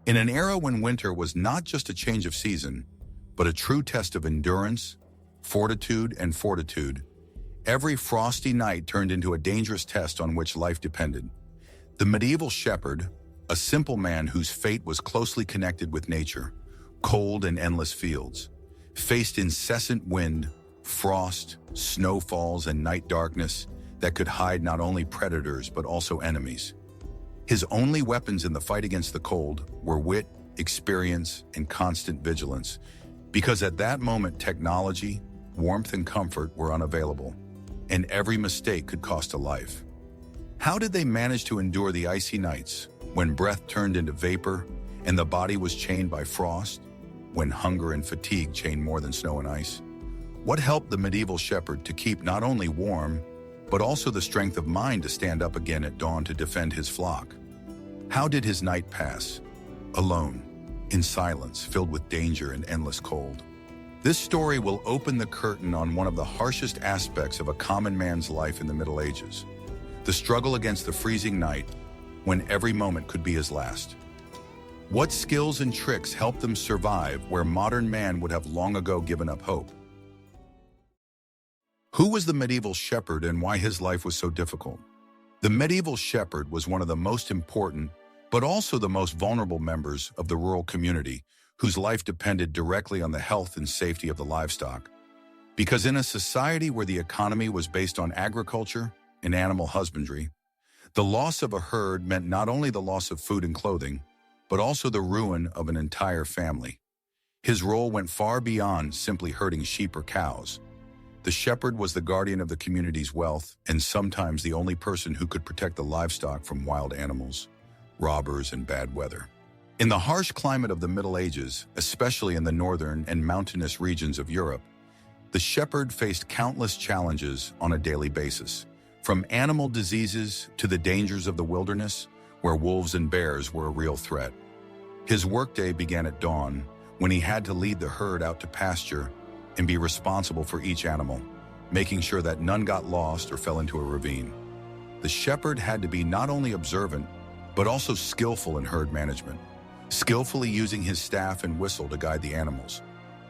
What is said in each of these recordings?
In an era when winter was not just a change of season, but a true test of endurance, fortitude, and fortitude, every frosty night turned into a dangerous test on which life depended. The medieval shepherd, a simple man whose fate was closely connected with nature, cold and endless fields, faced incessant wind, frost, snowfalls, and night darkness that could hide not only predators but also enemies. His only weapons in the fight against the cold were wit, experience, and constant vigilance, because at that moment technology, warmth, and comfort were unavailable, and every mistake could cost a life. How did they manage to endure the icy nights, when breath turned into vapor and the body was chained by frost, when hunger and fatigue chained more than snow and ice? What helped the medieval shepherd to keep not only warm, but also the strength of mind to stand up again at dawn to defend his flock? How did his night pass? Alone, in silence, filled with danger and endless cold. This story will open the curtain on one of the harshest aspects of a common man's life in the Middle Ages: the struggle against the freezing night, when every moment could be his last. What skills and tricks helped them survive where modern man would have long ago given up hope? Who was the medieval shepherd and why his life was so difficult? The medieval shepherd was one of the most important, but also the most vulnerable members of the rural community, whose life depended directly on the health and safety of the livestock. Because in a society where the economy was based on agriculture and animal husbandry, the loss of a herd meant not only the loss of food and clothing, but also the ruin of an entire family. His role went far beyond simply herding sheep or cows. The shepherd was the guardian of the community's wealth and sometimes the only person who could protect the livestock from wild animals, robbers, and bad weather. In the harsh climate of the Middle Ages, especially in the northern and mountainous regions of Europe, the shepherd faced countless challenges on a daily basis, from animal diseases to the dangers of the wilderness, where wolves and bears were a real threat. His workday began at dawn, when he had to lead the herd out to pasture and be responsible for each animal, making sure that none got lost or fell into a ravine. The shepherd had to be not only observant, but also skillful in herd management, skillfully using his staff and whistle to guide the animals,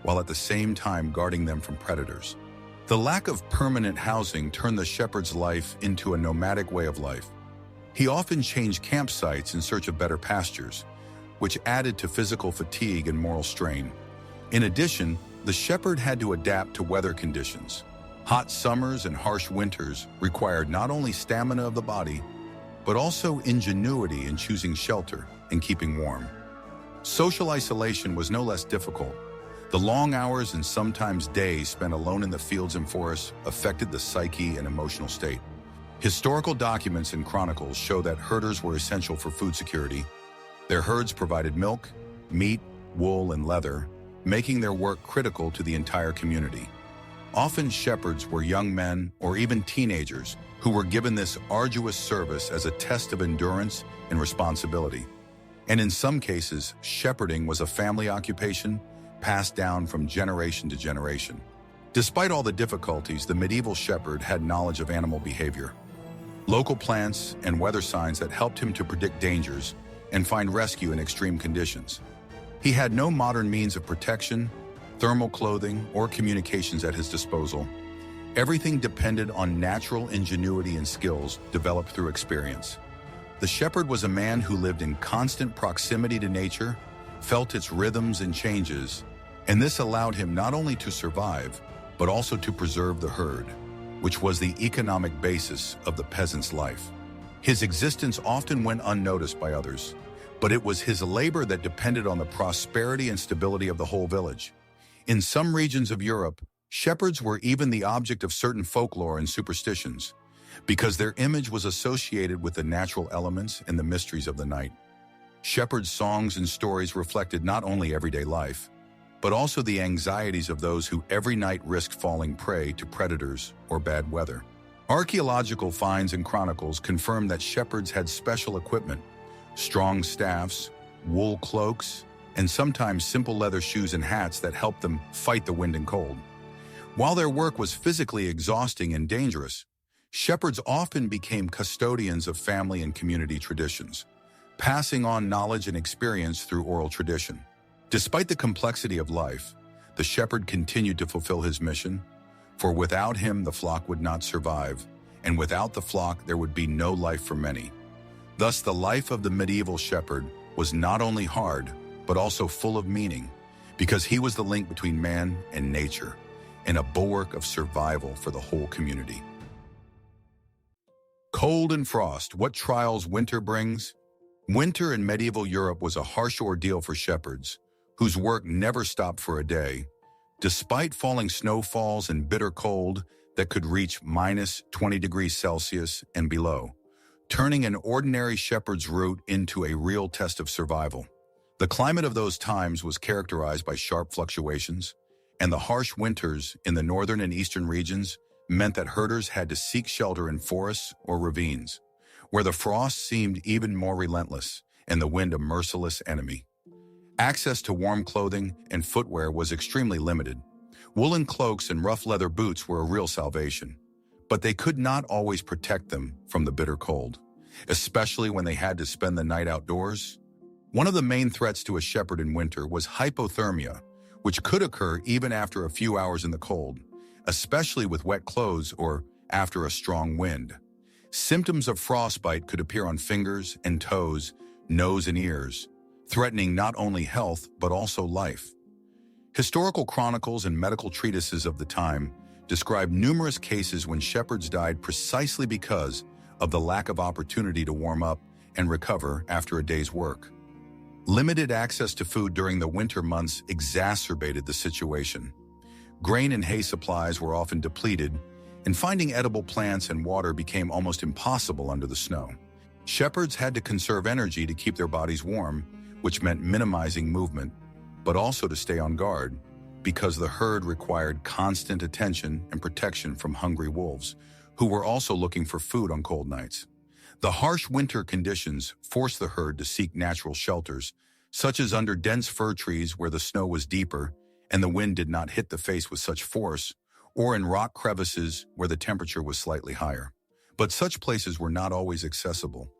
while at the same time guarding them from predators. The lack of permanent housing turned the shepherd's life into a nomadic way of life. He often changed campsites in search of better pastures, which added to physical fatigue and moral strain. In addition, the shepherd had to adapt to weather conditions. Hot summers and harsh winters required not only stamina of the body, but also ingenuity in choosing shelter and keeping warm. Social isolation was no less difficult. The long hours and sometimes days spent alone in the fields and forests affected the psyche and emotional state. Historical documents and chronicles show that herders were essential for food security. Their herds provided milk, meat, wool, and leather, making their work critical to the entire community. Often shepherds were young men or even teenagers who were given this arduous service as a test of endurance and responsibility. And in some cases, shepherding was a family occupation passed down from generation to generation. Despite all the difficulties, the medieval shepherd had knowledge of animal behavior, local plants, and weather signs that helped him to predict dangers and find rescue in extreme conditions. He had no modern means of protection, thermal clothing, or communications at his disposal. Everything depended on natural ingenuity and skills developed through experience. The shepherd was a man who lived in constant proximity to nature, felt its rhythms and changes, and this allowed him not only to survive, but also to preserve the herd, which was the economic basis of the peasant's life. His existence often went unnoticed by others, but it was his labor that depended on the prosperity and stability of the whole village. In some regions of Europe, shepherds were even the object of certain folklore and superstitions, because their image was associated with the natural elements and the mysteries of the night. Shepherds' songs and stories reflected not only everyday life, but also the anxieties of those who every night risked falling prey to predators or bad weather. Archaeological finds and chronicles confirm that shepherds had special equipment, strong staffs, wool cloaks, and sometimes simple leather shoes and hats that helped them fight the wind and cold. While their work was physically exhausting and dangerous, shepherds often became custodians of family and community traditions, passing on knowledge and experience through oral tradition. Despite the complexity of life, the shepherd continued to fulfill his mission, for without him the flock would not survive, and without the flock there would be no life for many. Thus, the life of the medieval shepherd was not only hard, but also full of meaning, because he was the link between man and nature, and a bulwark of survival for the whole community. Cold and frost, what trials winter brings? Winter in medieval Europe was a harsh ordeal for shepherds, whose work never stopped for a day, despite falling snowfalls and bitter cold that could reach -20 degrees Celsius and below, turning an ordinary shepherd's route into a real test of survival. The climate of those times was characterized by sharp fluctuations, and the harsh winters in the northern and eastern regions meant that herders had to seek shelter in forests or ravines, where the frost seemed even more relentless and the wind a merciless enemy. Access to warm clothing and footwear was extremely limited. Woolen cloaks and rough leather boots were a real salvation, but they could not always protect them from the bitter cold, especially when they had to spend the night outdoors. One of the main threats to a shepherd in winter was hypothermia, which could occur even after a few hours in the cold, especially with wet clothes or after a strong wind. Symptoms of frostbite could appear on fingers and toes, nose and ears, threatening not only health but also life. Historical chronicles and medical treatises of the time describe numerous cases when shepherds died precisely because of the lack of opportunity to warm up and recover after a day's work. Limited access to food during the winter months exacerbated the situation. Grain and hay supplies were often depleted, and finding edible plants and water became almost impossible under the snow. Shepherds had to conserve energy to keep their bodies warm, which meant minimizing movement, but also to stay on guard, because the herd required constant attention and protection from hungry wolves, who were also looking for food on cold nights. The harsh winter conditions forced the herd to seek natural shelters, such as under dense fir trees where the snow was deeper and the wind did not hit the face with such force, or in rock crevices where the temperature was slightly higher. But such places were not always accessible,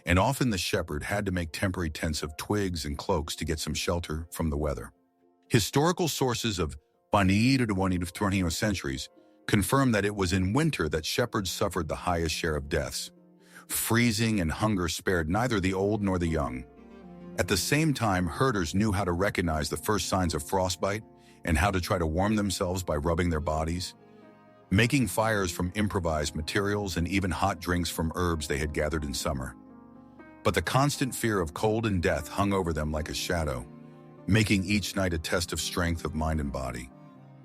and often the shepherd had to make temporary tents of twigs and cloaks to get some shelter from the weather. Historical sources of 20th centuries confirm that it was in winter that shepherds suffered the highest share of deaths. Freezing and hunger spared neither the old nor the young. At the same time, herders knew how to recognize the first signs of frostbite and how to try to warm themselves by rubbing their bodies, making fires from improvised materials and even hot drinks from herbs they had gathered in summer. But the constant fear of cold and death hung over them like a shadow, making each night a test of strength of mind and body.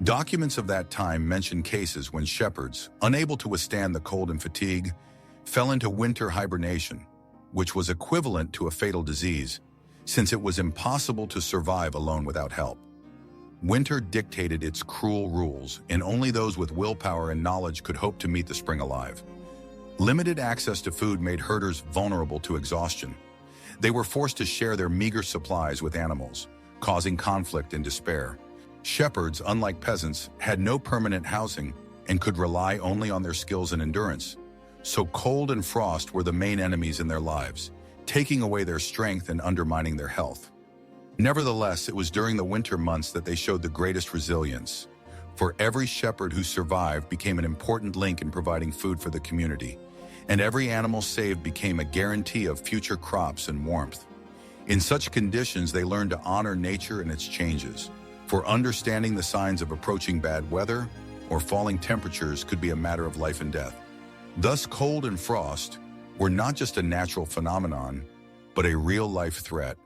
Documents of that time mention cases when shepherds, unable to withstand the cold and fatigue, fell into winter hibernation, which was equivalent to a fatal disease, since it was impossible to survive alone without help. Winter dictated its cruel rules, and only those with willpower and knowledge could hope to meet the spring alive. Limited access to food made herders vulnerable to exhaustion. They were forced to share their meager supplies with animals, causing conflict and despair. Shepherds, unlike peasants, had no permanent housing and could rely only on their skills and endurance. So cold and frost were the main enemies in their lives, taking away their strength and undermining their health. Nevertheless, it was during the winter months that they showed the greatest resilience, for every shepherd who survived became an important link in providing food for the community, and every animal saved became a guarantee of future crops and warmth. In such conditions, they learned to honor nature and its changes, for understanding the signs of approaching bad weather or falling temperatures could be a matter of life and death. Thus, cold and frost were not just a natural phenomenon, but a real-life threat,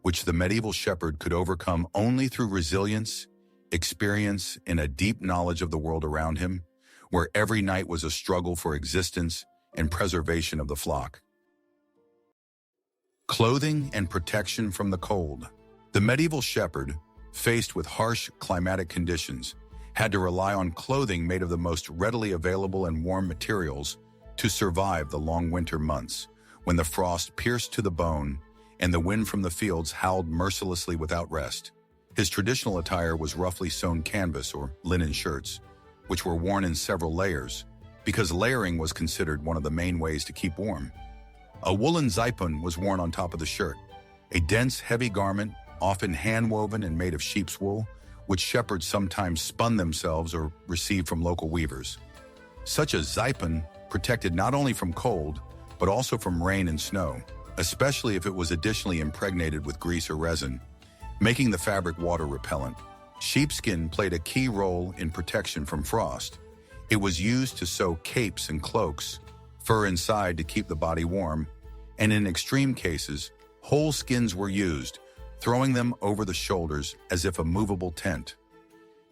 which the medieval shepherd could overcome only through resilience, experience, and a deep knowledge of the world around him, where every night was a struggle for existence and preservation of the flock. Clothing and protection from the cold. The medieval shepherd, faced with harsh climatic conditions, had to rely on clothing made of the most readily available and warm materials to survive the long winter months, when the frost pierced to the bone and the wind from the fields howled mercilessly without rest. His traditional attire was roughly sewn canvas or linen shirts, which were worn in several layers, because layering was considered one of the main ways to keep warm. A woolen zipun was worn on top of the shirt, a dense, heavy garment, often hand-woven and made of sheep's wool, which shepherds sometimes spun themselves or received from local weavers. Such a zipun protected not only from cold, but also from rain and snow, especially if it was additionally impregnated with grease or resin, making the fabric water repellent. Sheepskin played a key role in protection from frost. It was used to sew capes and cloaks, fur inside to keep the body warm, and in extreme cases, whole skins were used, throwing them over the shoulders as if a movable tent.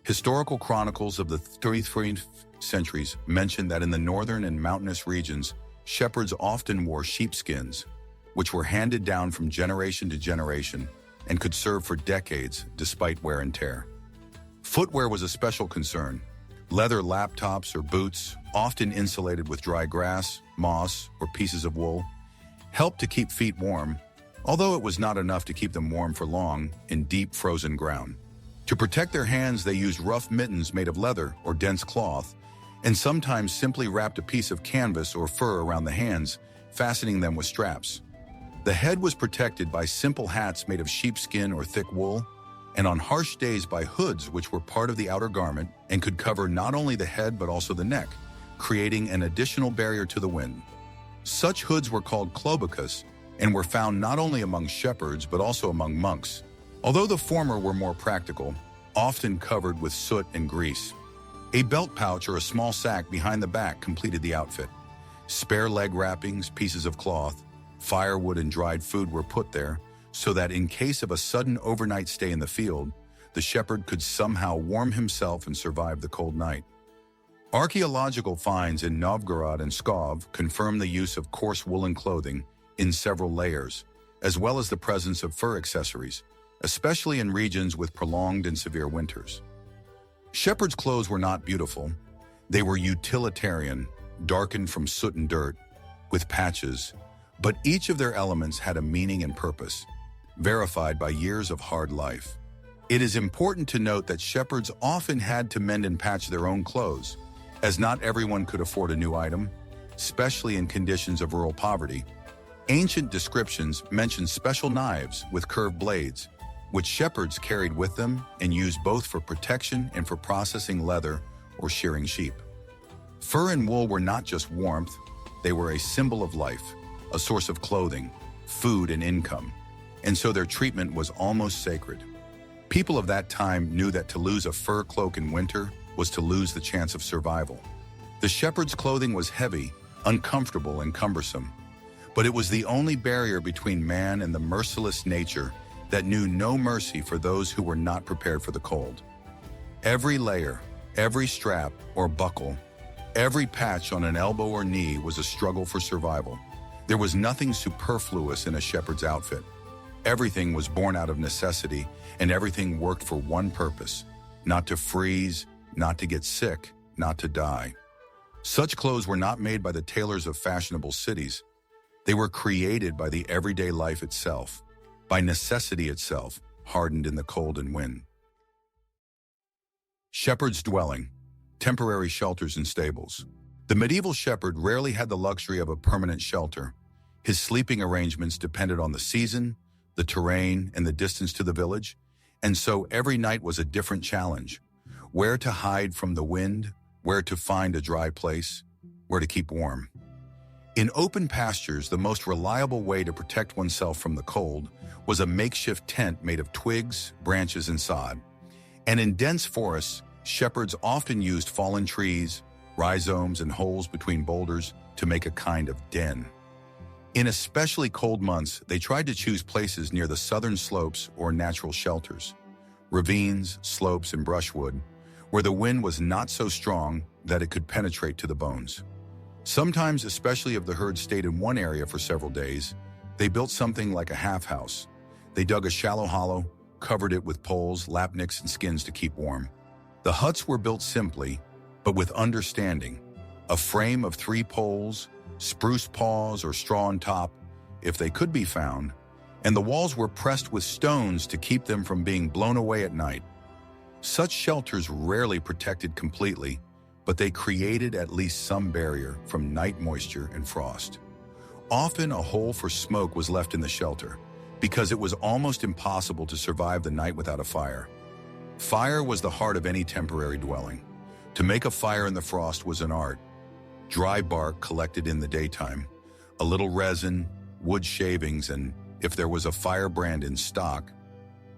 Historical chronicles of the 13th centuries mention that in the northern and mountainous regions, shepherds often wore sheepskins, which were handed down from generation to generation and could serve for decades despite wear and tear. Footwear was a special concern. Leather laptops or boots, often insulated with dry grass, moss, or pieces of wool, helped to keep feet warm, although it was not enough to keep them warm for long in deep frozen ground. To protect their hands, they used rough mittens made of leather or dense cloth, and sometimes simply wrapped a piece of canvas or fur around the hands, fastening them with straps. The head was protected by simple hats made of sheepskin or thick wool, and on harsh days by hoods which were part of the outer garment and could cover not only the head but also the neck, creating an additional barrier to the wind. Such hoods were called cloaks and were found not only among shepherds but also among monks, although the former were more practical, often covered with soot and grease. A belt pouch or a small sack behind the back completed the outfit. Spare leg wrappings, pieces of cloth, firewood and dried food were put there so that in case of a sudden overnight stay in the field, the shepherd could somehow warm himself and survive the cold night. Archaeological finds in Novgorod and Pskov confirm the use of coarse woolen clothing in several layers, as well as the presence of fur accessories, especially in regions with prolonged and severe winters. Shepherds' clothes were not beautiful. They were utilitarian, darkened from soot and dirt, with patches, but each of their elements had a meaning and purpose, verified by years of hard life. It is important to note that shepherds often had to mend and patch their own clothes, as not everyone could afford a new item, especially in conditions of rural poverty. Ancient descriptions mention special knives with curved blades, which shepherds carried with them and used both for protection and for processing leather or shearing sheep. Fur and wool were not just warmth, they were a symbol of life, a source of clothing, food, and income, and so their treatment was almost sacred. People of that time knew that to lose a fur cloak in winter was to lose the chance of survival. The shepherd's clothing was heavy, uncomfortable, and cumbersome, but it was the only barrier between man and the merciless nature that knew no mercy for those who were not prepared for the cold. Every layer, every strap or buckle, every patch on an elbow or knee was a struggle for survival. There was nothing superfluous in a shepherd's outfit. Everything was born out of necessity, and everything worked for one purpose: not to freeze, not to get sick, not to die. Such clothes were not made by the tailors of fashionable cities. They were created by the everyday life itself, by necessity itself, hardened in the cold and wind. Shepherd's dwelling, temporary shelters and stables. The medieval shepherd rarely had the luxury of a permanent shelter. His sleeping arrangements depended on the season, the terrain, and the distance to the village, and so every night was a different challenge. Where to hide from the wind, where to find a dry place, where to keep warm. In open pastures, the most reliable way to protect oneself from the cold was a makeshift tent made of twigs, branches, and sod. And in dense forests, shepherds often used fallen trees, rhizomes, and holes between boulders to make a kind of den. In especially cold months, they tried to choose places near the southern slopes or natural shelters, ravines, slopes, and brushwood, where the wind was not so strong that it could penetrate to the bones. Sometimes, especially if the herd stayed in one area for several days, they built something like a half house. They dug a shallow hollow, covered it with poles, lapnicks, and skins to keep warm. The huts were built simply, but with understanding. A frame of 3 poles, spruce paws or straw on top, if they could be found, and the walls were pressed with stones to keep them from being blown away at night. Such shelters rarely protected completely, but they created at least some barrier from night moisture and frost. Often a hole for smoke was left in the shelter, because it was almost impossible to survive the night without a fire. Fire was the heart of any temporary dwelling. To make a fire in the frost was an art. Dry bark collected in the daytime, a little resin, wood shavings, and if there was a firebrand in stock,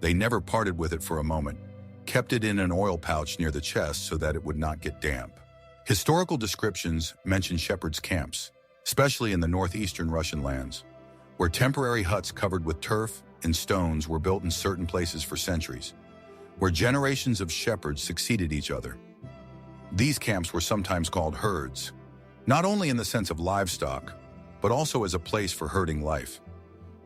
they never parted with it for a moment, kept it in an oil pouch near the chest so that it would not get damp. Historical descriptions mention shepherds' camps, especially in the northeastern Russian lands, where temporary huts covered with turf and stones were built in certain places for centuries, where generations of shepherds succeeded each other. These camps were sometimes called herds, not only in the sense of livestock, but also as a place for herding life.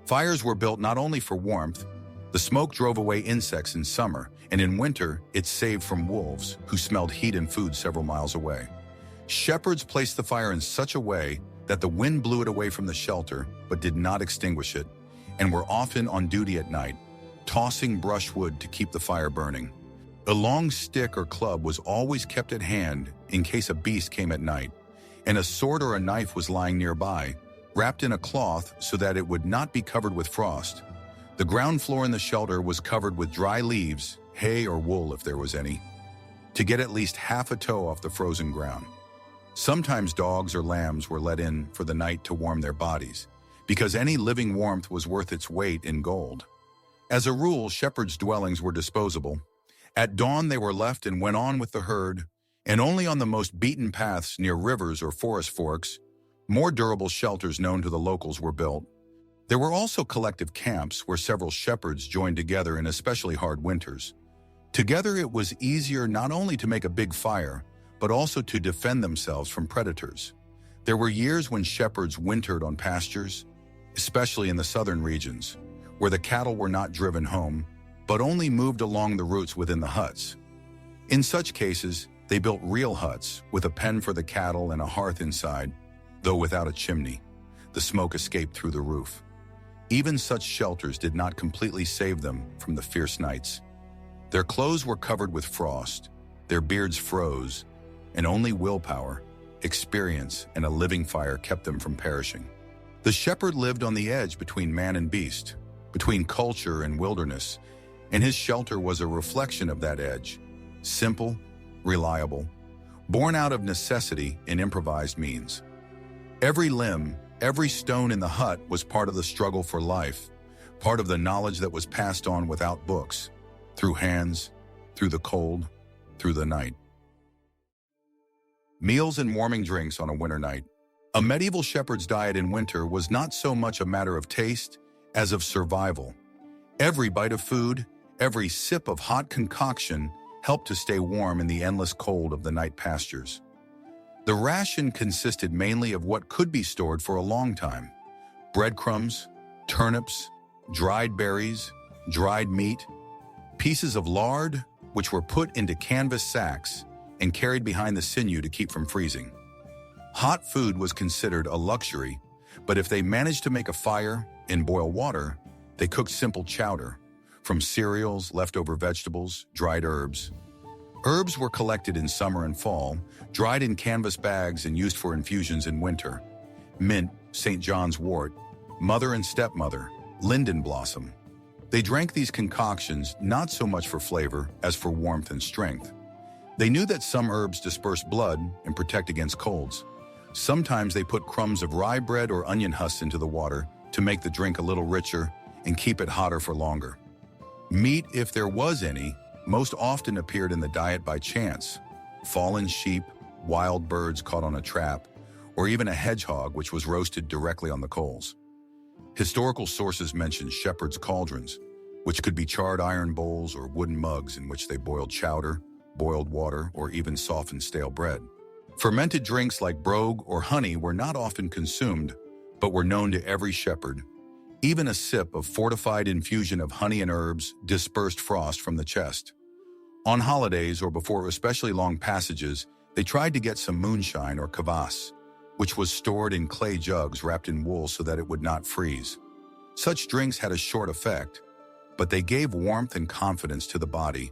Fires were built not only for warmth. The smoke drove away insects in summer, and in winter, it saved from wolves, who smelled heat and food several miles away. Shepherds placed the fire in such a way that the wind blew it away from the shelter, but did not extinguish it, and were often on duty at night, tossing brushwood to keep the fire burning. A long stick or club was always kept at hand in case a beast came at night, and a sword or a knife was lying nearby, wrapped in a cloth so that it would not be covered with frost. The ground floor in the shelter was covered with dry leaves, hay or wool if there was any, to get at least half a toe off the frozen ground. Sometimes dogs or lambs were let in for the night to warm their bodies, because any living warmth was worth its weight in gold. As a rule, shepherds' dwellings were disposable. At dawn they were left and went on with the herd, and only on the most beaten paths near rivers or forest forks, more durable shelters known to the locals were built. There were also collective camps where several shepherds joined together in especially hard winters. Together it was easier not only to make a big fire, but also to defend themselves from predators. There were years when shepherds wintered on pastures, especially in the southern regions, where the cattle were not driven home, but only moved along the routes within the huts. In such cases, they built real huts with a pen for the cattle and a hearth inside, though without a chimney. The smoke escaped through the roof. Even such shelters did not completely save them from the fierce nights. Their clothes were covered with frost, their beards froze, and only willpower, experience, and a living fire kept them from perishing. The shepherd lived on the edge between man and beast, between culture and wilderness, and his shelter was a reflection of that edge, simple, reliable, born out of necessity and improvised means. Every limb, every stone in the hut was part of the struggle for life, part of the knowledge that was passed on without books, through hands, through the cold, through the night. Meals and warming drinks on a winter night. A medieval shepherd's diet in winter was not so much a matter of taste as of survival. Every bite of food, every sip of hot concoction helped to stay warm in the endless cold of the night pastures. The ration consisted mainly of what could be stored for a long time: breadcrumbs, turnips, dried berries, dried meat, pieces of lard, which were put into canvas sacks and carried behind the sinew to keep from freezing. Hot food was considered a luxury, but if they managed to make a fire and boil water, they cooked simple chowder, from cereals, leftover vegetables, dried herbs. Herbs were collected in summer and fall, dried in canvas bags and used for infusions in winter. Mint, St. John's wort, mother and stepmother, linden blossom. They drank these concoctions not so much for flavor as for warmth and strength. They knew that some herbs disperse blood and protect against colds. Sometimes they put crumbs of rye bread or onion husks into the water to make the drink a little richer and keep it hotter for longer. Meat, if there was any, most often appeared in the diet by chance: fallen sheep, wild birds caught on a trap, or even a hedgehog which was roasted directly on the coals. Historical sources mention shepherds' cauldrons, which could be charred iron bowls or wooden mugs in which they boiled chowder, boiled water, or even softened stale bread. Fermented drinks like brogue or honey were not often consumed, but were known to every shepherd. Even a sip of fortified infusion of honey and herbs dispersed frost from the chest. On holidays or before especially long passages, they tried to get some moonshine or kvass, which was stored in clay jugs wrapped in wool so that it would not freeze. Such drinks had a short effect, but they gave warmth and confidence to the body,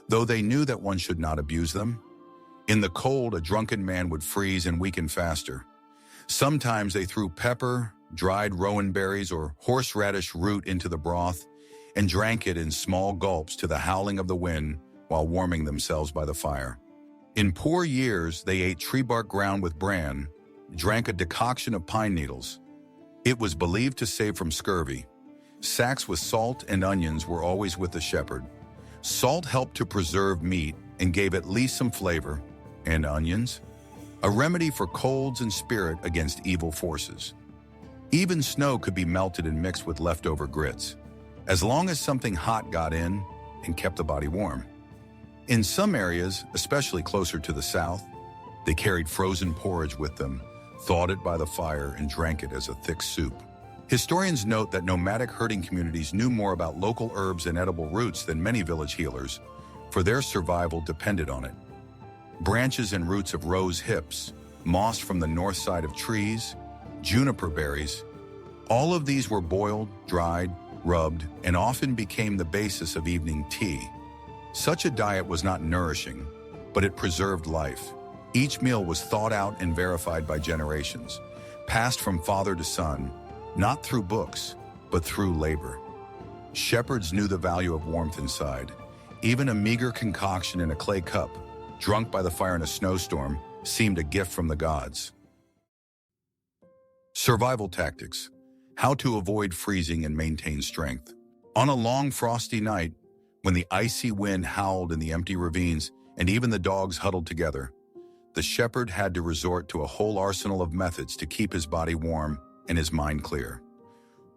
though they knew that one should not abuse them. In the cold, a drunken man would freeze and weaken faster. Sometimes they threw pepper, dried rowan berries or horseradish root into the broth and drank it in small gulps to the howling of the wind while warming themselves by the fire. In poor years, they ate tree bark ground with bran, drank a decoction of pine needles. It was believed to save from scurvy. Sacks with salt and onions were always with the shepherd. Salt helped to preserve meat and gave at least some flavor, and onions, a remedy for colds and spirit against evil forces. Even snow could be melted and mixed with leftover grits, as long as something hot got in and kept the body warm. In some areas, especially closer to the south, they carried frozen porridge with them, thawed it by the fire, and drank it as a thick soup. Historians note that nomadic herding communities knew more about local herbs and edible roots than many village healers, for their survival depended on it. Branches and roots of rose hips, moss from the north side of trees, juniper berries, all of these were boiled, dried, rubbed, and often became the basis of evening tea. Such a diet was not nourishing, but it preserved life. Each meal was thought out and verified by generations, passed from father to son, not through books, but through labor. Shepherds knew the value of warmth inside. Even a meager concoction in a clay cup, drunk by the fire in a snowstorm, seemed a gift from the gods. Survival tactics: how to avoid freezing and maintain strength. On a long frosty night, when the icy wind howled in the empty ravines and even the dogs huddled together, the shepherd had to resort to a whole arsenal of methods to keep his body warm and his mind clear.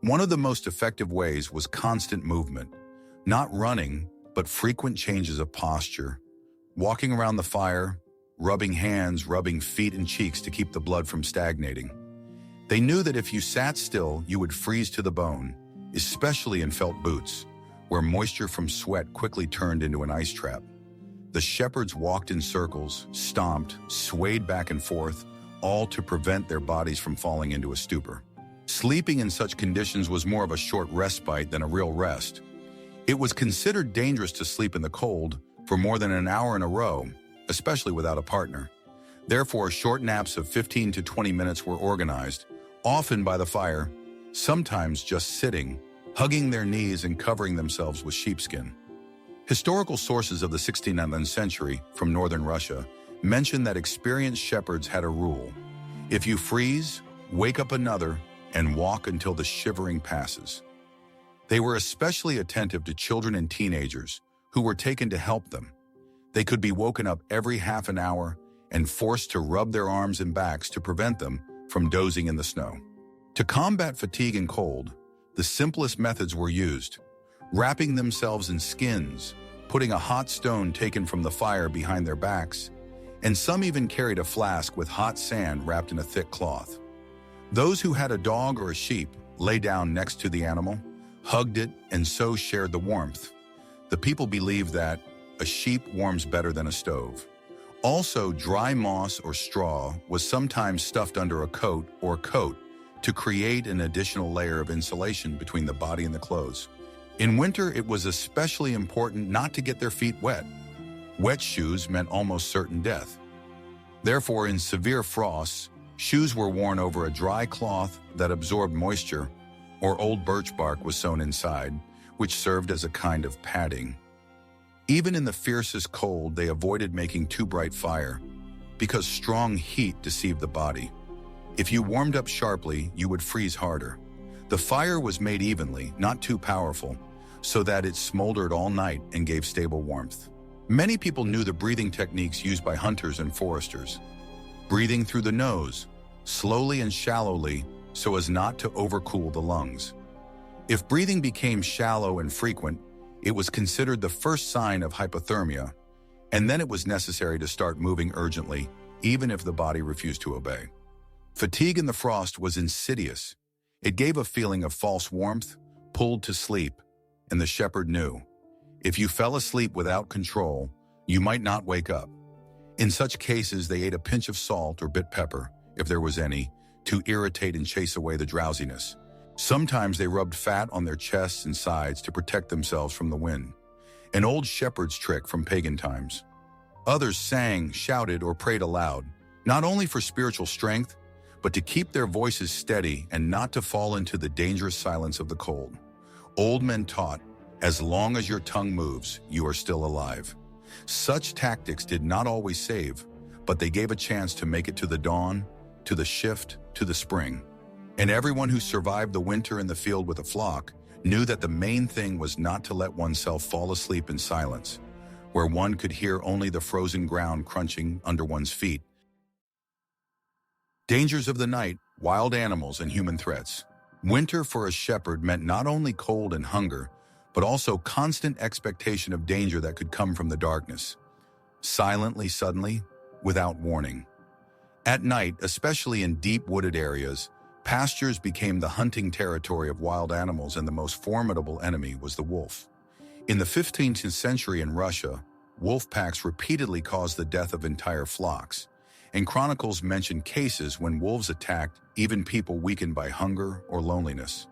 One of the most effective ways was constant movement, not running, but frequent changes of posture, walking around the fire, rubbing hands, rubbing feet and cheeks to keep the blood from stagnating. They knew that if you sat still, you would freeze to the bone, especially in felt boots, where moisture from sweat quickly turned into an ice trap. The shepherds walked in circles, stomped, swayed back and forth, all to prevent their bodies from falling into a stupor. Sleeping in such conditions was more of a short respite than a real rest. It was considered dangerous to sleep in the cold for more than an hour in a row, especially without a partner. Therefore, short naps of 15 to 20 minutes were organized, often by the fire, sometimes just sitting, hugging their knees and covering themselves with sheepskin. Historical sources of the 16th century from northern Russia mention that experienced shepherds had a rule: if you freeze, wake up another and walk until the shivering passes. They were especially attentive to children and teenagers who were taken to help them. They could be woken up every half an hour and forced to rub their arms and backs to prevent them from dozing in the snow. To combat fatigue and cold, the simplest methods were used: wrapping themselves in skins, putting a hot stone taken from the fire behind their backs, and some even carried a flask with hot sand wrapped in a thick cloth. Those who had a dog or a sheep lay down next to the animal, hugged it, and so shared the warmth. The people believed that a sheep warms better than a stove. Also, dry moss or straw was sometimes stuffed under a coat or coat to create an additional layer of insulation between the body and the clothes. In winter, it was especially important not to get their feet wet. Wet shoes meant almost certain death. Therefore, in severe frosts, shoes were worn over a dry cloth that absorbed moisture, or old birch bark was sewn inside, which served as a kind of padding. Even in the fiercest cold, they avoided making too bright fire, because strong heat deceived the body. If you warmed up sharply, you would freeze harder. The fire was made evenly, not too powerful, so that it smoldered all night and gave stable warmth. Many people knew the breathing techniques used by hunters and foresters. Breathing through the nose, slowly and shallowly, so as not to overcool the lungs. If breathing became shallow and frequent, it was considered the first sign of hypothermia, and then it was necessary to start moving urgently, even if the body refused to obey. Fatigue in the frost was insidious. It gave a feeling of false warmth, pulled to sleep, and the shepherd knew. If you fell asleep without control, you might not wake up. In such cases, they ate a pinch of salt or bit pepper, if there was any, to irritate and chase away the drowsiness. Sometimes they rubbed fat on their chests and sides to protect themselves from the wind, an old shepherd's trick from pagan times. Others sang, shouted, or prayed aloud, not only for spiritual strength, but to keep their voices steady and not to fall into the dangerous silence of the cold. Old men taught, as long as your tongue moves, you are still alive. Such tactics did not always save, but they gave a chance to make it to the dawn, to the shift, to the spring. And everyone who survived the winter in the field with a flock knew that the main thing was not to let oneself fall asleep in silence, where one could hear only the frozen ground crunching under one's feet. Dangers of the night, wild animals, and human threats. Winter for a shepherd meant not only cold and hunger, but also constant expectation of danger that could come from the darkness. Silently, suddenly, without warning. At night, especially in deep wooded areas, pastures became the hunting territory of wild animals, and the most formidable enemy was the wolf. In the 15th century in Russia, wolf packs repeatedly caused the death of entire flocks, and chronicles mention cases when wolves attacked even people weakened by hunger or loneliness.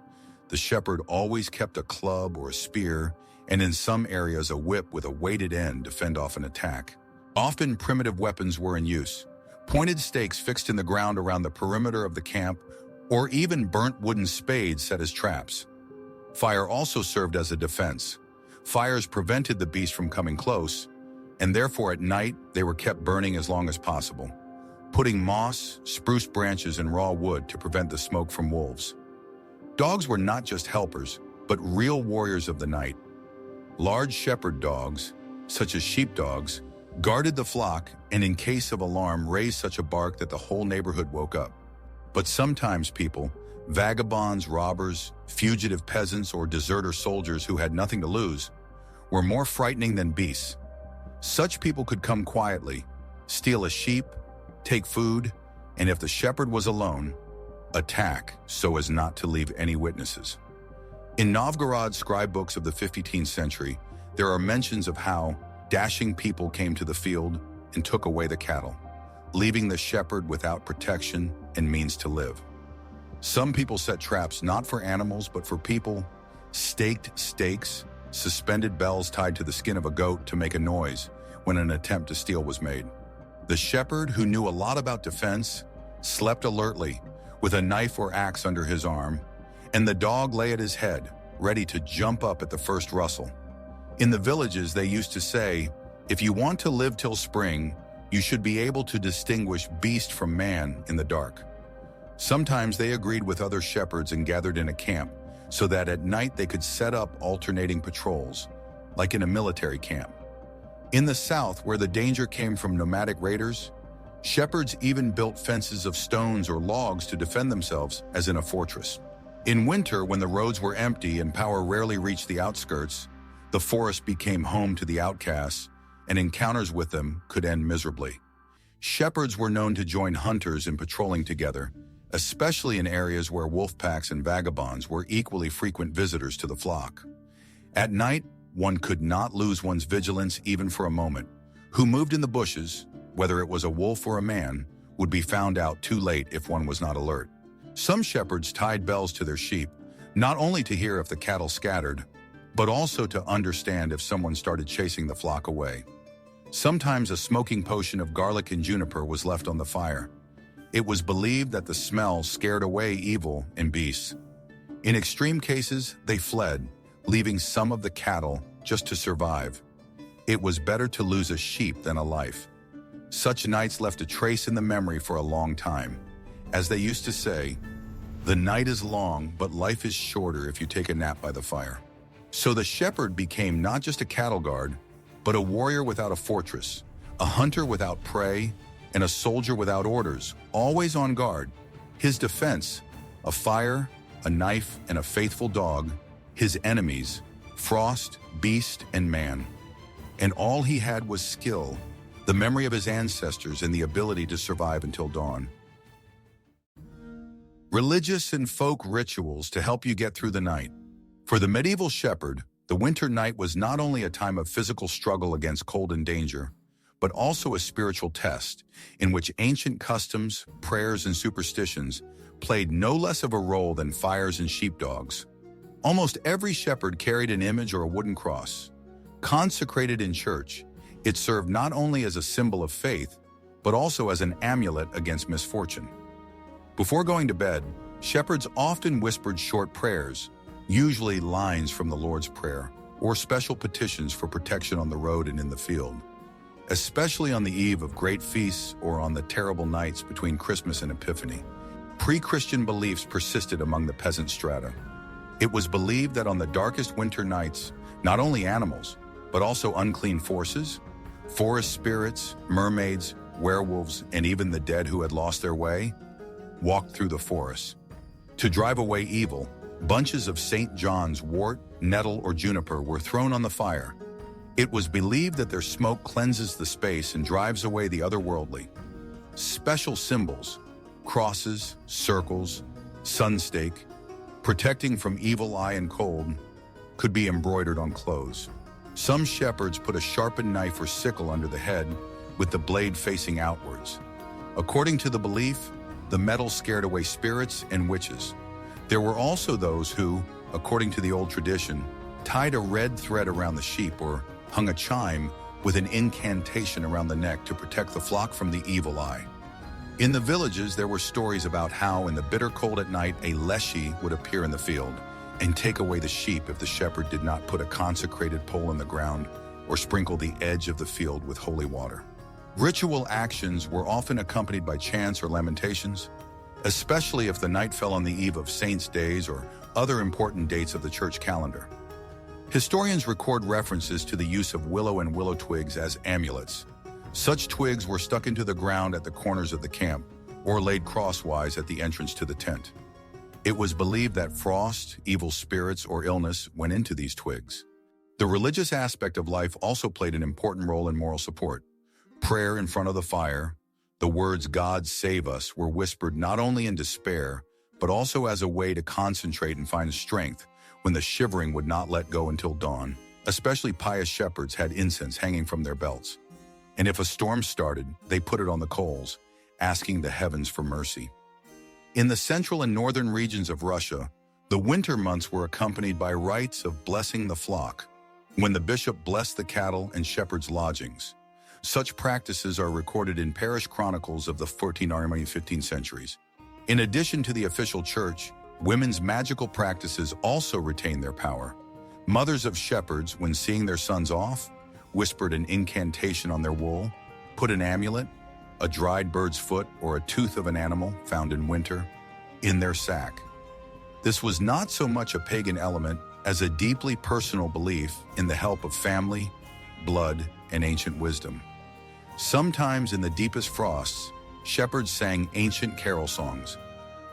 The shepherd always kept a club or a spear, and in some areas a whip with a weighted end to fend off an attack. Often primitive weapons were in use, pointed stakes fixed in the ground around the perimeter of the camp, or even burnt wooden spades set as traps. Fire also served as a defense. Fires prevented the beast from coming close, and therefore at night they were kept burning as long as possible, putting moss, spruce branches, and raw wood to prevent the smoke from wolves. Dogs were not just helpers, but real warriors of the night. Large shepherd dogs, such as sheepdogs, guarded the flock and in case of alarm raised such a bark that the whole neighborhood woke up. But sometimes people, vagabonds, robbers, fugitive peasants, or deserter soldiers who had nothing to lose, were more frightening than beasts. Such people could come quietly, steal a sheep, take food, and if the shepherd was alone, attack so as not to leave any witnesses. In Novgorod scribe books of the 15th century, there are mentions of how dashing people came to the field and took away the cattle, leaving the shepherd without protection and means to live. Some people set traps not for animals but for people, staked stakes, suspended bells tied to the skin of a goat to make a noise when an attempt to steal was made. The shepherd, who knew a lot about defense, slept alertly with a knife or axe under his arm, and the dog lay at his head, ready to jump up at the first rustle. In the villages, they used to say, if you want to live till spring, you should be able to distinguish beast from man in the dark. Sometimes they agreed with other shepherds and gathered in a camp, so that at night they could set up alternating patrols, like in a military camp. In the south, where the danger came from nomadic raiders, shepherds even built fences of stones or logs to defend themselves, as in a fortress. In winter, when the roads were empty and power rarely reached the outskirts, the forest became home to the outcasts, and encounters with them could end miserably. Shepherds were known to join hunters in patrolling together, especially in areas where wolf packs and vagabonds were equally frequent visitors to the flock. At night, one could not lose one's vigilance even for a moment. Who moved in the bushes, whether it was a wolf or a man, would be found out too late if one was not alert. Some shepherds tied bells to their sheep, not only to hear if the cattle scattered, but also to understand if someone started chasing the flock away. Sometimes a smoking potion of garlic and juniper was left on the fire. It was believed that the smell scared away evil and beasts. In extreme cases, they fled, leaving some of the cattle just to survive. It was better to lose a sheep than a life. Such nights left a trace in the memory for a long time. As they used to say, the night is long, but life is shorter if you take a nap by the fire. So the shepherd became not just a cattle guard, but a warrior without a fortress, a hunter without prey, and a soldier without orders, always on guard. His defense, a fire, a knife, and a faithful dog. His enemies, frost, beast, and man. And all he had was skill, the memory of his ancestors, and the ability to survive until dawn. Religious and folk rituals to help you get through the night. For the medieval shepherd, the winter night was not only a time of physical struggle against cold and danger, but also a spiritual test in which ancient customs, prayers, and superstitions played no less of a role than fires and sheepdogs. Almost every shepherd carried an image or a wooden cross. Consecrated in church, it served not only as a symbol of faith, but also as an amulet against misfortune. Before going to bed, shepherds often whispered short prayers, usually lines from the Lord's Prayer, or special petitions for protection on the road and in the field. Especially on the eve of great feasts or on the terrible nights between Christmas and Epiphany, pre-Christian beliefs persisted among the peasant strata. It was believed that on the darkest winter nights, not only animals, but also unclean forces, forest spirits, mermaids, werewolves, and even the dead who had lost their way, walked through the forest. To drive away evil, bunches of St. John's wort, nettle, or juniper were thrown on the fire. It was believed that their smoke cleanses the space and drives away the otherworldly. Special symbols, crosses, circles, sunstake, protecting from evil eye and cold, could be embroidered on clothes. Some shepherds put a sharpened knife or sickle under the head with the blade facing outwards. According to the belief, the metal scared away spirits and witches. There were also those who, according to the old tradition, tied a red thread around the sheep or hung a chime with an incantation around the neck to protect the flock from the evil eye. In the villages, there were stories about how in the bitter cold at night, a leshy would appear in the field and take away the sheep if the shepherd did not put a consecrated pole in the ground or sprinkle the edge of the field with holy water. Ritual actions were often accompanied by chants or lamentations, especially if the night fell on the eve of saints' days or other important dates of the church calendar. Historians record references to the use of willow and willow twigs as amulets. Such twigs were stuck into the ground at the corners of the camp or laid crosswise at the entrance to the tent. It was believed that frost, evil spirits, or illness went into these twigs. The religious aspect of life also played an important role in moral support. Prayer in front of the fire, the words "God save us" were whispered not only in despair, but also as a way to concentrate and find strength when the shivering would not let go until dawn. Especially pious shepherds had incense hanging from their belts. And if a storm started, they put it on the coals, asking the heavens for mercy. In the central and northern regions of Russia, the winter months were accompanied by rites of blessing the flock, when the bishop blessed the cattle and shepherds' lodgings. Such practices are recorded in parish chronicles of the 14th and 15th centuries. In addition to the official church, women's magical practices also retained their power. Mothers of shepherds, when seeing their sons off, whispered an incantation on their wool, put an amulet, a dried bird's foot or a tooth of an animal found in winter, in their sack. This was not so much a pagan element as a deeply personal belief in the help of family, blood, and ancient wisdom. Sometimes in the deepest frosts, shepherds sang ancient carol songs,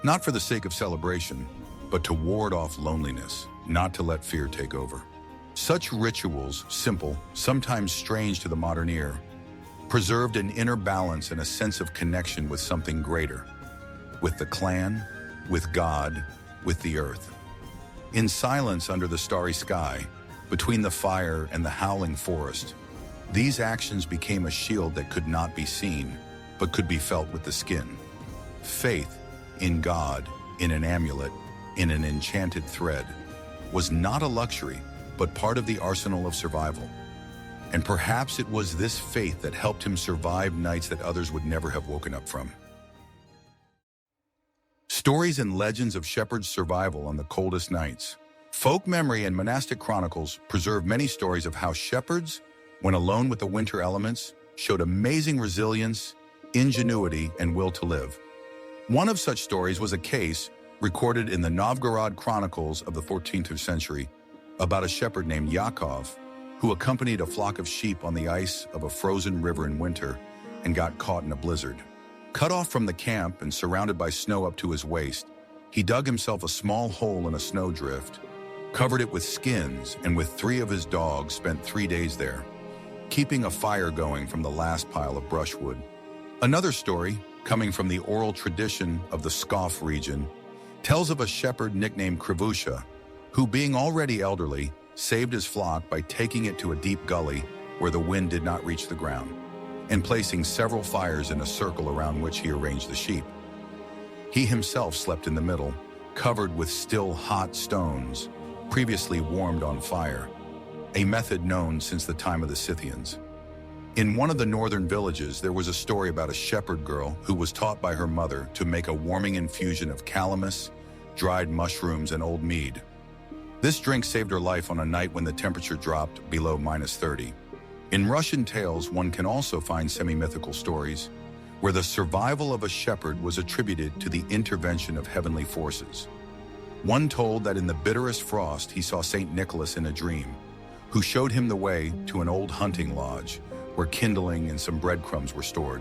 not for the sake of celebration, but to ward off loneliness, not to let fear take over. Such rituals, simple, sometimes strange to the modern ear, preserved an inner balance and a sense of connection with something greater, with the clan, with God, with the earth. In silence under the starry sky, between the fire and the howling forest, these actions became a shield that could not be seen, but could be felt with the skin. Faith in God, in an amulet, in an enchanted thread, was not a luxury, but part of the arsenal of survival. And perhaps it was this faith that helped him survive nights that others would never have woken up from. Stories and legends of shepherds' survival on the coldest nights. Folk memory and monastic chronicles preserve many stories of how shepherds, when alone with the winter elements, showed amazing resilience, ingenuity, and will to live. One of such stories was a case recorded in the Novgorod Chronicles of the 14th century about a shepherd named Yakov, who accompanied a flock of sheep on the ice of a frozen river in winter and got caught in a blizzard. Cut off from the camp and surrounded by snow up to his waist, he dug himself a small hole in a snowdrift, covered it with skins, and with 3 of his dogs spent 3 days there, keeping a fire going from the last pile of brushwood. Another story, coming from the oral tradition of the Pskov region, tells of a shepherd nicknamed Krivusha, who, being already elderly, saved his flock by taking it to a deep gully where the wind did not reach the ground, and placing several fires in a circle around which he arranged the sheep. He himself slept in the middle, covered with still hot stones, previously warmed on fire, a method known since the time of the Scythians. In one of the northern villages, there was a story about a shepherd girl who was taught by her mother to make a warming infusion of calamus, dried mushrooms, and old mead. This drink saved her life on a night when the temperature dropped below -30. In Russian tales, one can also find semi-mythical stories where the survival of a shepherd was attributed to the intervention of heavenly forces. One told that in the bitterest frost he saw St. Nicholas in a dream, who showed him the way to an old hunting lodge where kindling and some breadcrumbs were stored.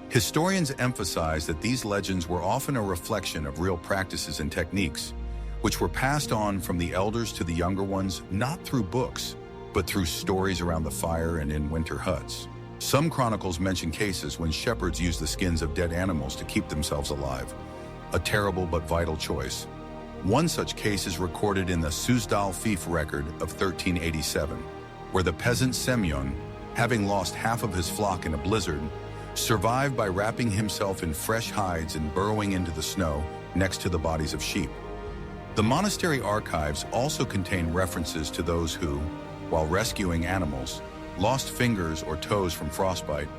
Historians emphasize that these legends were often a reflection of real practices and techniques, which were passed on from the elders to the younger ones not through books, but through stories around the fire and in winter huts. Some chronicles mention cases when shepherds used the skins of dead animals to keep themselves alive, a terrible but vital choice. One such case is recorded in the Suzdal Fief record of 1387, where the peasant Semyon, having lost half of his flock in a blizzard, survived by wrapping himself in fresh hides and burrowing into the snow next to the bodies of sheep. The monastery archives also contain references to those who, while rescuing animals, lost fingers or toes from frostbite,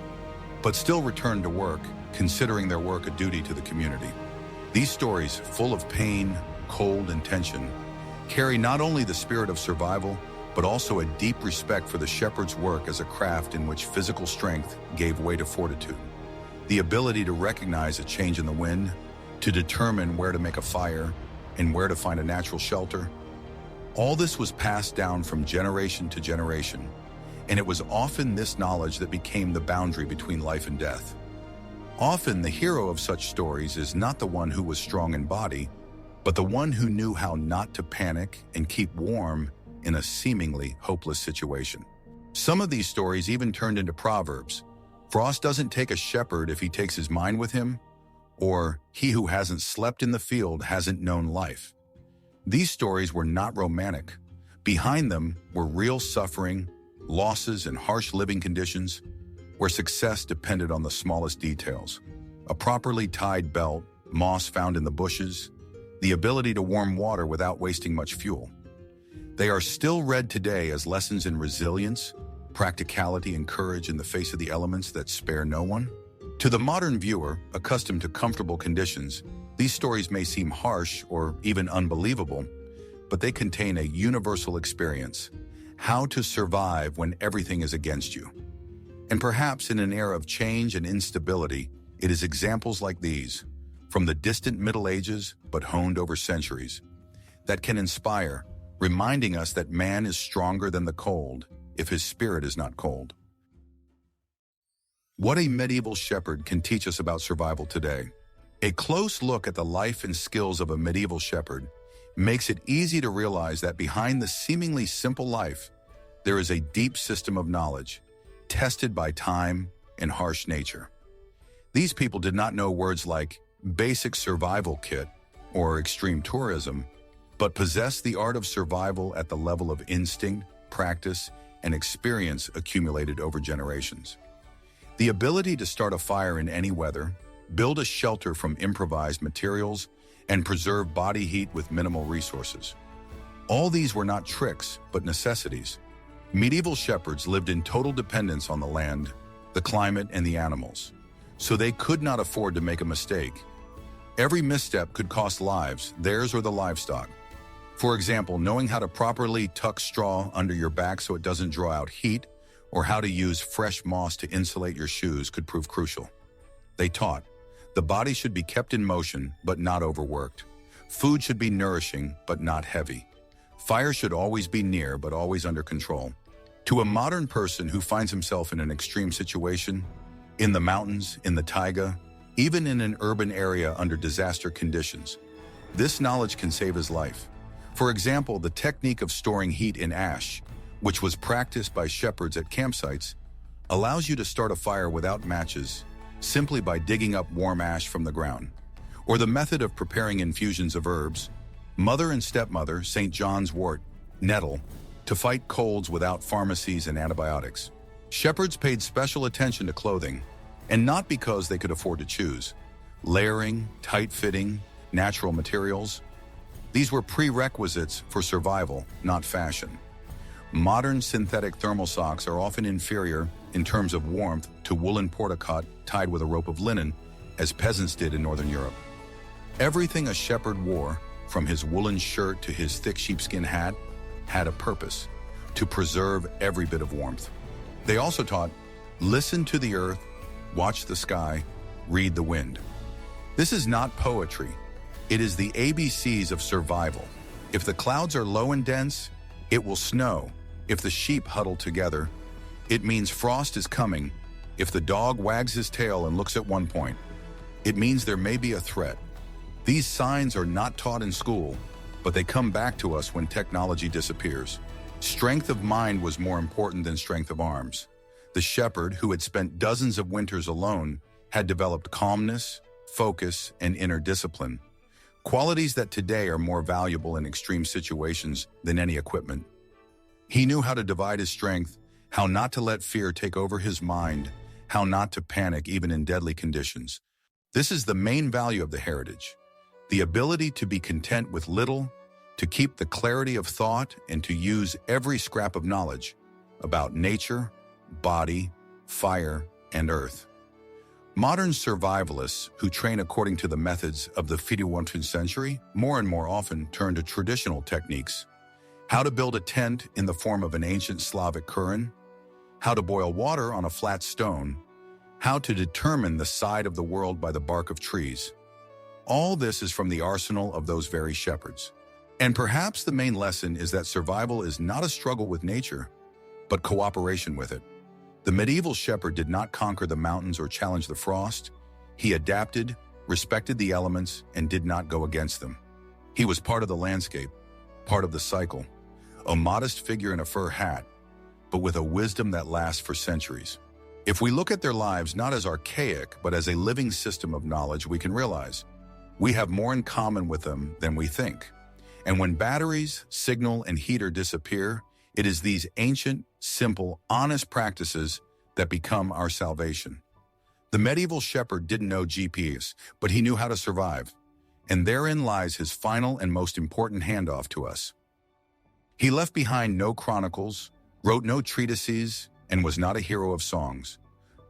but still returned to work, considering their work a duty to the community. These stories, full of pain, cold, and tension, carry not only the spirit of survival, but also a deep respect for the shepherd's work as a craft in which physical strength gave way to fortitude. The ability to recognize a change in the wind, to determine where to make a fire, and where to find a natural shelter. All this was passed down from generation to generation, and it was often this knowledge that became the boundary between life and death. Often the hero of such stories is not the one who was strong in body, but the one who knew how not to panic and keep warm in a seemingly hopeless situation. Some of these stories even turned into proverbs. Frost doesn't take a shepherd if he takes his mind with him, or he who hasn't slept in the field hasn't known life. These stories were not romantic. Behind them were real suffering, losses, and harsh living conditions where success depended on the smallest details. A properly tied belt, moss found in the bushes, the ability to warm water without wasting much fuel. They are still read today as lessons in resilience, practicality, and courage in the face of the elements that spare no one. To the modern viewer, accustomed to comfortable conditions, these stories may seem harsh or even unbelievable, but they contain a universal experience: how to survive when everything is against you. And perhaps in an era of change and instability, it is examples like these, from the distant Middle Ages but honed over centuries, that can inspire, reminding us that man is stronger than the cold if his spirit is not cold. What a medieval shepherd can teach us about survival today. A close look at the life and skills of a medieval shepherd makes it easy to realize that behind the seemingly simple life, there is a deep system of knowledge, tested by time and harsh nature. These people did not know words like basic survival kit or extreme tourism, but possessed the art of survival at the level of instinct, practice, and experience accumulated over generations. The ability to start a fire in any weather, build a shelter from improvised materials, and preserve body heat with minimal resources. All these were not tricks, but necessities. Medieval shepherds lived in total dependence on the land, the climate, and the animals, so they could not afford to make a mistake. Every misstep could cost lives, theirs or the livestock. For example, knowing how to properly tuck straw under your back so it doesn't draw out heat, or how to use fresh moss to insulate your shoes could prove crucial. They taught, the body should be kept in motion but not overworked. Food should be nourishing but not heavy. Fire should always be near but always under control. To a modern person who finds himself in an extreme situation, in the mountains, in the taiga, even in an urban area under disaster conditions, this knowledge can save his life. For example, the technique of storing heat in ash, which was practiced by shepherds at campsites, allows you to start a fire without matches, simply by digging up warm ash from the ground. Or the method of preparing infusions of herbs, mother and stepmother, St. John's wort, nettle, to fight colds without pharmacies and antibiotics. Shepherds paid special attention to clothing, and not because they could afford to choose. Layering, tight-fitting, natural materials, these were prerequisites for survival, not fashion. Modern synthetic thermal socks are often inferior in terms of warmth to woolen porticot tied with a rope of linen, as peasants did in northern Europe. Everything a shepherd wore, from his woolen shirt to his thick sheepskin hat, had a purpose: to preserve every bit of warmth. They also taught, listen to the earth, watch the sky, read the wind. This is not poetry. It is the ABCs of survival. If the clouds are low and dense, it will snow. If the sheep huddle together, it means frost is coming. If the dog wags his tail and looks at one point, it means there may be a threat. These signs are not taught in school, but they come back to us when technology disappears. Strength of mind was more important than strength of arms. The shepherd, who had spent dozens of winters alone, had developed calmness, focus, and inner discipline, qualities that today are more valuable in extreme situations than any equipment. He knew how to divide his strength, how not to let fear take over his mind, how not to panic even in deadly conditions. This is the main value of the heritage: the ability to be content with little, to keep the clarity of thought, and to use every scrap of knowledge about nature, body, fire, and earth. Modern survivalists who train according to the methods of the 21st century more and more often turn to traditional techniques. How to build a tent in the form of an ancient Slavic kuren, how to boil water on a flat stone, how to determine the side of the world by the bark of trees. All this is from the arsenal of those very shepherds. And perhaps the main lesson is that survival is not a struggle with nature, but cooperation with it. The medieval shepherd did not conquer the mountains or challenge the frost. He adapted, respected the elements, and did not go against them. He was part of the landscape, part of the cycle, a modest figure in a fur hat, but with a wisdom that lasts for centuries. If we look at their lives not as archaic, but as a living system of knowledge, we can realize we have more in common with them than we think. And when batteries, signal, and heater disappear, it is these ancient, simple, honest practices that become our salvation. The medieval shepherd didn't know GPS, but he knew how to survive. And therein lies his final and most important handoff to us. He left behind no chronicles, wrote no treatises, and was not a hero of songs.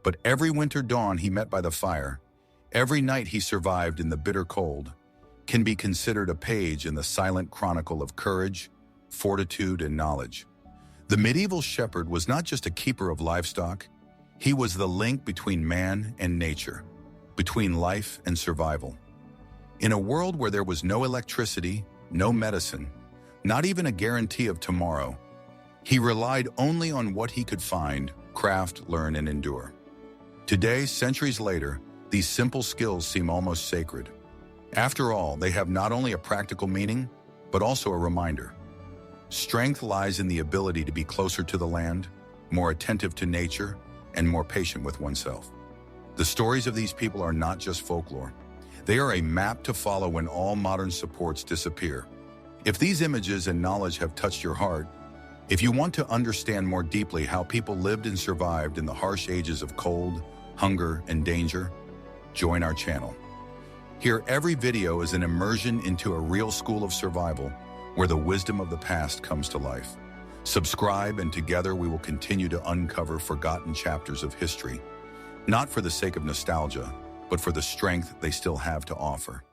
But every winter dawn he met by the fire, every night he survived in the bitter cold, can be considered a page in the silent chronicle of courage, fortitude, and knowledge. The medieval shepherd was not just a keeper of livestock, he was the link between man and nature, between life and survival. In a world where there was no electricity, no medicine, not even a guarantee of tomorrow, he relied only on what he could find, craft, learn, and endure. Today, centuries later, these simple skills seem almost sacred. After all, they have not only a practical meaning, but also a reminder. Strength lies in the ability to be closer to the land, more attentive to nature, and more patient with oneself. The stories of these people are not just folklore. They are a map to follow when all modern supports disappear. If these images and knowledge have touched your heart, if you want to understand more deeply how people lived and survived in the harsh ages of cold, hunger, and danger, join our channel. Here, every video is an immersion into a real school of survival where the wisdom of the past comes to life. Subscribe, and together we will continue to uncover forgotten chapters of history, not for the sake of nostalgia, but for the strength they still have to offer.